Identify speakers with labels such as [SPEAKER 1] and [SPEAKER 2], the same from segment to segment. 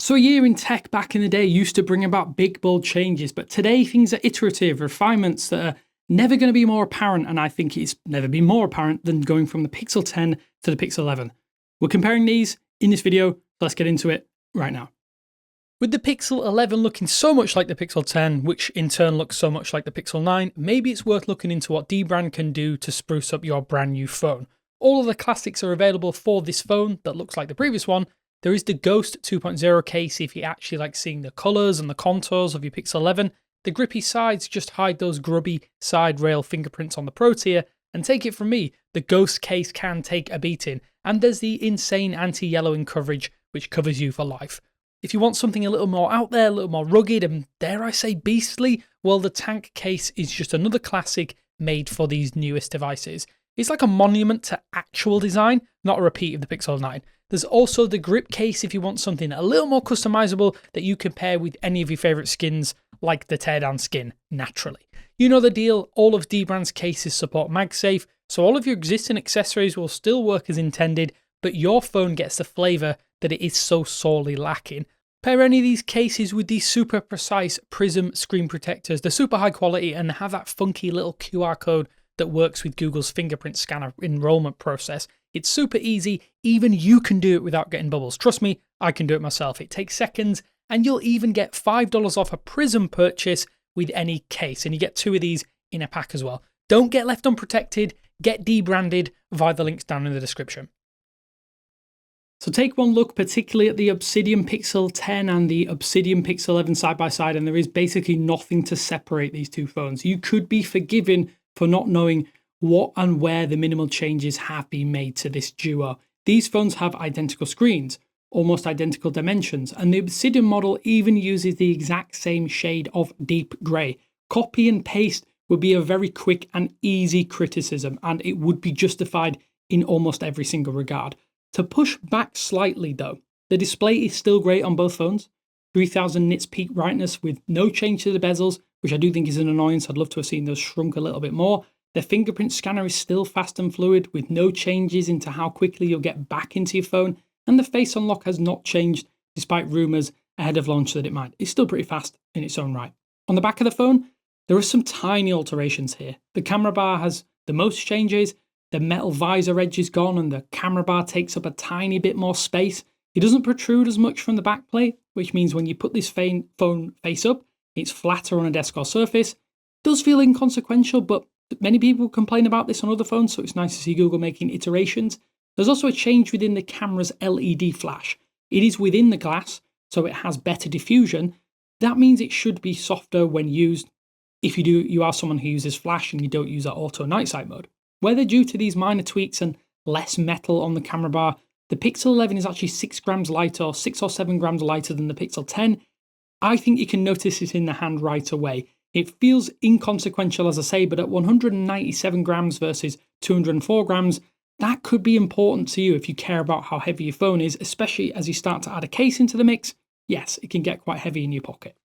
[SPEAKER 1] So a year in tech back in the day used to bring about big, bold changes, but today things are iterative refinements that are never going to be more apparent, and I think it's never been more apparent than going from the Pixel 10 to the Pixel 11. We're comparing these in this video, so let's get into it right now. With the Pixel 11 looking so much like the Pixel 10, which in turn looks so much like the Pixel 9, maybe it's worth looking into what Dbrand can do to spruce up your brand new phone. All of the classics are available for this phone that looks like the previous one. There is the Ghost 2.0 case if you actually like seeing the colours and the contours of your Pixel 11. The grippy sides just hide those grubby side rail fingerprints on the Pro tier, and take it from me, the Ghost case can take a beating. And there's the insane anti-yellowing coverage which covers you for life. If you want something a little more out there, a little more rugged and dare I say beastly, well the Tank case is just another classic made for these newest devices. It's like a monument to actual design, not a repeat of the Pixel 9. There's also the Grip case if you want something a little more customizable that you can pair with any of your favourite skins, like the teardown skin, naturally. You know the deal, all of Dbrand's cases support MagSafe, so all of your existing accessories will still work as intended, but your phone gets the flavour that it is so sorely lacking. Pair any of these cases with these super precise Prism screen protectors, they're super high quality and have that funky little QR code that works with Google's fingerprint scanner enrollment process. It's super easy, even you can do it without getting bubbles. Trust me, I can do it myself. It takes seconds, and you'll even get $5 off a Prism purchase with any case, and you get 2 of these in a pack as well. Don't get left unprotected, get Dbranded via the links down in the description. So take one look particularly at the Obsidian Pixel 10 and the Obsidian Pixel 11 side by side, and there is basically nothing to separate these two phones. You could be forgiven for not knowing what and where the minimal changes have been made to this duo. These phones have identical screens, almost identical dimensions, and the Obsidian model even uses the exact same shade of deep grey. Copy and paste would be a very quick and easy criticism, and it would be justified in almost every single regard. To push back slightly though, the display is still great on both phones. 3000 nits peak brightness with no change to the bezels, which I do think is an annoyance. I'd love to have seen those shrunk a little bit more. The fingerprint scanner is still fast and fluid with no changes into how quickly you'll get back into your phone, and the face unlock has not changed despite rumours ahead of launch that it might. It's still pretty fast in its own right. On the back of the phone, there are some tiny alterations here. The camera bar has the most changes, the metal visor edge is gone and the camera bar takes up a tiny bit more space. It doesn't protrude as much from the back plate, which means when you put this phone face up, it's flatter on a desk or surface. It does feel inconsequential, but many people complain about this on other phones, so it's nice to see Google making iterations. There's also a change within the camera's LED flash. It is within the glass, so it has better diffusion. That means it should be softer when used if you are someone who uses flash and you don't use that auto night sight mode. Whether due to these minor tweaks and less metal on the camera bar, the Pixel 11 is actually 6 grams lighter or 6 or 7 grams lighter than the Pixel 10. I think you can notice it in the hand right away. It feels inconsequential, as I say, but at 197 grams versus 204 grams, that could be important to you if you care about how heavy your phone is, especially as you start to add a case into the mix. Yes, it can get quite heavy in your pocket.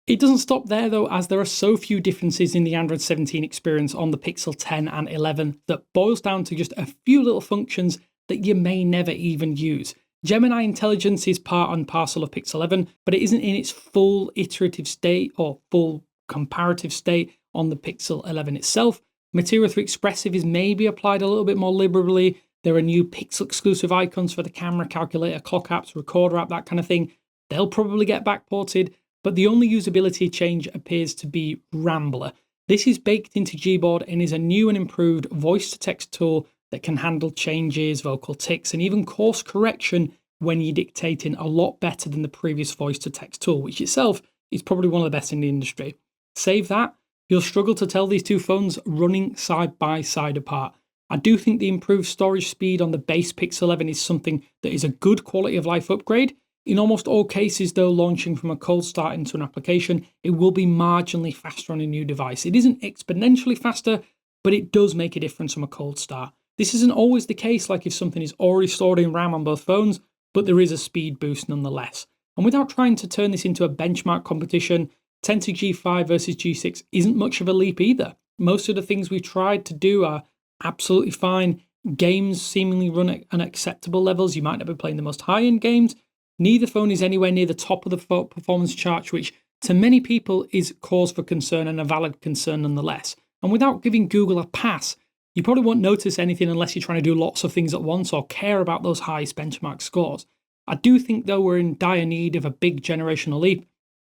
[SPEAKER 1] It doesn't stop there though, as there are so few differences in the Android 17 experience on the Pixel 10 and 11 that boils down to just a few little functions that you may never even use. Gemini Intelligence is part and parcel of Pixel 11, but it isn't in its full iterative state or full comparative state on the Pixel 11 itself. Material 3 Expressive is maybe applied a little bit more liberally. There are new Pixel exclusive icons for the camera, calculator, clock apps, recorder app, that kind of thing. They'll probably get backported, but the only usability change appears to be Rambler. This is baked into Gboard and is a new and improved voice-to-text tool that can handle changes, vocal tics, and even course correction when you're dictating a lot better than the previous voice-to-text tool, which itself is probably one of the best in the industry. Save that, you'll struggle to tell these two phones running side by side apart. I do think the improved storage speed on the base Pixel 11 is something that is a good quality of life upgrade. In almost all cases though, launching from a cold start into an application, it will be marginally faster on a new device. It isn't exponentially faster, but it does make a difference from a cold start. This isn't always the case, like if something is already stored in RAM on both phones, but there is a speed boost nonetheless. And without trying to turn this into a benchmark competition, 10 to G5 versus G6 isn't much of a leap either. Most of the things we've tried to do are absolutely fine. Games seemingly run at unacceptable levels. You might not be playing the most high-end games, Neither phone is anywhere near the top of the performance chart, which to many people is cause for concern and a valid concern nonetheless. And without giving Google a pass, you probably won't notice anything unless you're trying to do lots of things at once or care about those highest benchmark scores. I do think, though, we're in dire need of a big generational leap.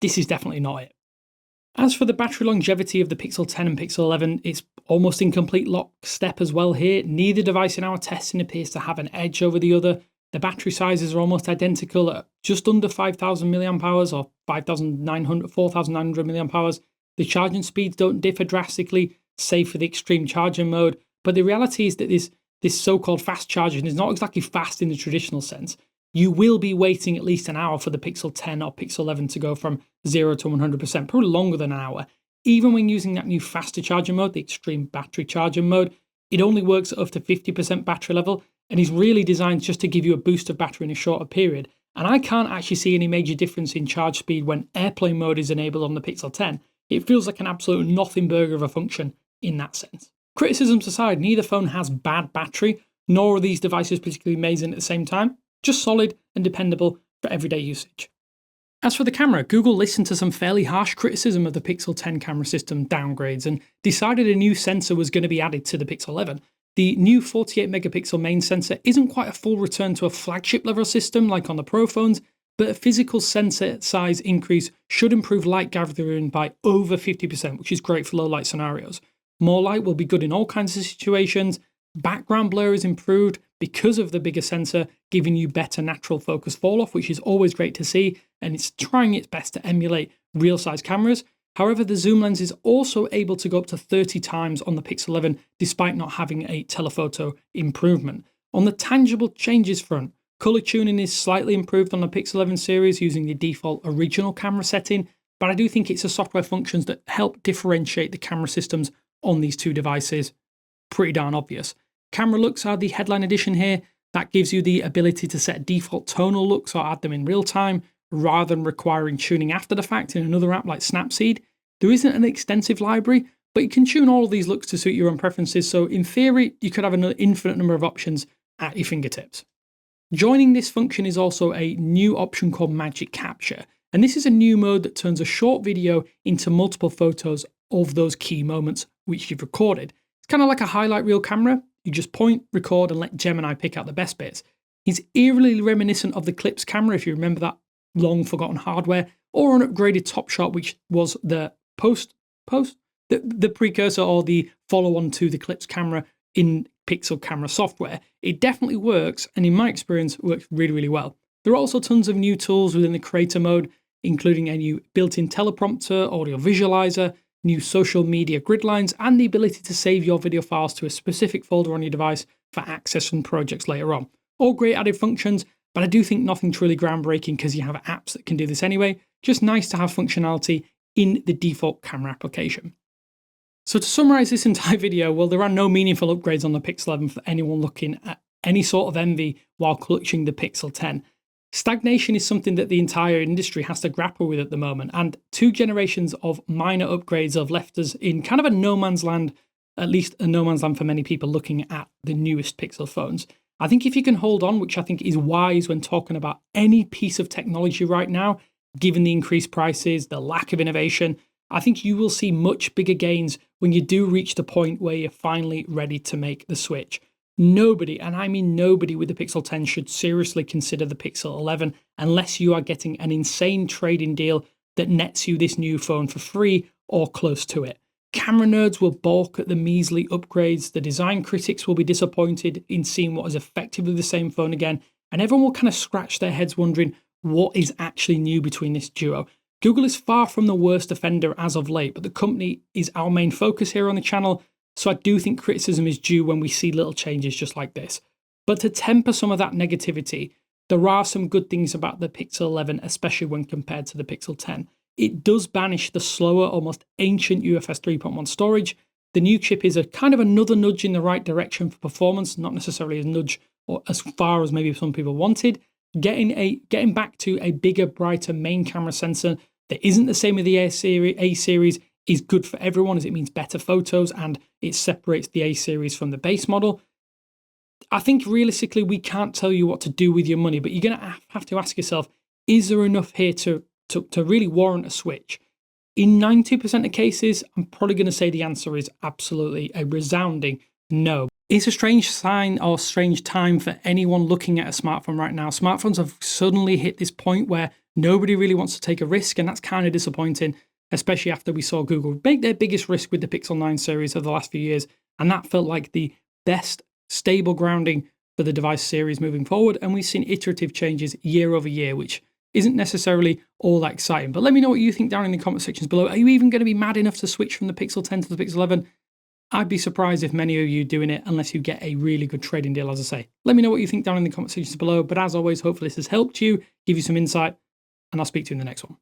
[SPEAKER 1] This is definitely not it. As for the battery longevity of the Pixel 10 and Pixel 11, it's almost in complete lockstep as well here. Neither device in our testing appears to have an edge over the other. The battery sizes are almost identical at just under 5,000 mAh or 4,900 mAh. The charging speeds don't differ drastically, save for the extreme charging mode. But the reality is that this so-called fast charging is not exactly fast in the traditional sense. You will be waiting at least an hour for the Pixel 10 or Pixel 11 to go from 0 to 100%, probably longer than an hour. Even when using that new faster charging mode, the extreme battery charging mode, it only works at up to 50% battery level and is really designed just to give you a boost of battery in a shorter period. And I can't actually see any major difference in charge speed when airplane mode is enabled on the Pixel 10. It feels like an absolute nothing burger of a function in that sense. Criticisms aside, neither phone has bad battery, nor are these devices particularly amazing at the same time. Just solid and dependable for everyday usage. As for the camera, Google listened to some fairly harsh criticism of the Pixel 10 camera system downgrades and decided a new sensor was going to be added to the Pixel 11. The new 48 megapixel main sensor isn't quite a full return to a flagship level system like on the Pro phones, but a physical sensor size increase should improve light gathering by over 50%, which is great for low light scenarios. More light will be good in all kinds of situations. Background blur is improved because of the bigger sensor, giving you better natural focus fall off, which is always great to see, and it's trying its best to emulate real size cameras. However, the zoom lens is also able to go up to 30 times on the Pixel 11, despite not having a telephoto improvement. On the tangible changes front, color tuning is slightly improved on the Pixel 11 series using the default original camera setting, but I do think it's the software functions that help differentiate the camera systems on these two devices. Pretty darn obvious. Camera looks are the headline edition here. That gives you the ability to set default tonal looks or add them in real time, rather than requiring tuning after the fact in another app like Snapseed. There isn't an extensive library, but you can tune all of these looks to suit your own preferences, so in theory, you could have an infinite number of options at your fingertips. Joining this function is also a new option called Magic Capture, and this is a new mode that turns a short video into multiple photos of those key moments which you've recorded. It's kind of like a highlight reel camera. You just point, record, and let Gemini pick out the best bits. It's eerily reminiscent of the Clips camera, if you remember that long forgotten hardware, or an upgraded Top Shot, which was the the precursor or the follow-on to the Clips camera in Pixel camera software. It definitely works, and in my experience, works really, really well. There are also tons of new tools within the creator mode, including a new built-in teleprompter, audio visualizer, new social media grid lines, and the ability to save your video files to a specific folder on your device for access from projects later on. All great added functions, but I do think nothing truly groundbreaking because you have apps that can do this anyway. Just nice to have functionality in the default camera application. So to summarize this entire video, well, there are no meaningful upgrades on the Pixel 11 for anyone looking at any sort of envy while clutching the Pixel 10. Stagnation is something that the entire industry has to grapple with at the moment, and 2 generations of minor upgrades have left us in kind of a no man's land, at least a no man's land for many people looking at the newest Pixel phones. I think if you can hold on, which I think is wise when talking about any piece of technology right now, given the increased prices, the lack of innovation, I think you will see much bigger gains when you do reach the point where you're finally ready to make the switch. Nobody, and I mean nobody with the Pixel 10 should seriously consider the Pixel 11 unless you are getting an insane trade-in deal that nets you this new phone for free or close to it. Camera nerds will balk at the measly upgrades, the design critics will be disappointed in seeing what is effectively the same phone again, and everyone will kind of scratch their heads wondering what is actually new between this duo. Google is far from the worst offender as of late, but the company is our main focus here on the channel, so I do think criticism is due when we see little changes just like this. But to temper some of that negativity, there are some good things about the Pixel 11, especially when compared to the Pixel 10. It does banish the slower, almost ancient UFS 3.1 storage. The new chip is a kind of another nudge in the right direction for performance, not necessarily a nudge or as far as maybe some people wanted. Getting back to a bigger, brighter main camera sensor that isn't the same with the A series is good for everyone, as it means better photos and it separates the A series from the base model. I think realistically, we can't tell you what to do with your money, but you're going to have to ask yourself, is there enough here to really warrant a switch? In 90% of cases, I'm probably going to say the answer is absolutely a resounding no. It's a strange sign or strange time for anyone looking at a smartphone right now. Smartphones have suddenly hit this point where nobody really wants to take a risk, and that's kind of disappointing, especially after we saw Google make their biggest risk with the Pixel 9 series of the last few years, and that felt like the best stable grounding for the device series moving forward, and we've seen iterative changes year over year, which isn't necessarily all that exciting. But let me know what you think down in the comment sections below. Are you even going to be mad enough to switch from the Pixel 10 to the Pixel 11? I'd be surprised if many of you doing it unless you get a really good trading deal, as I say. Let me know what you think down in the comment sections below. But as always, hopefully this has helped you, give you some insight, and I'll speak to you in the next one.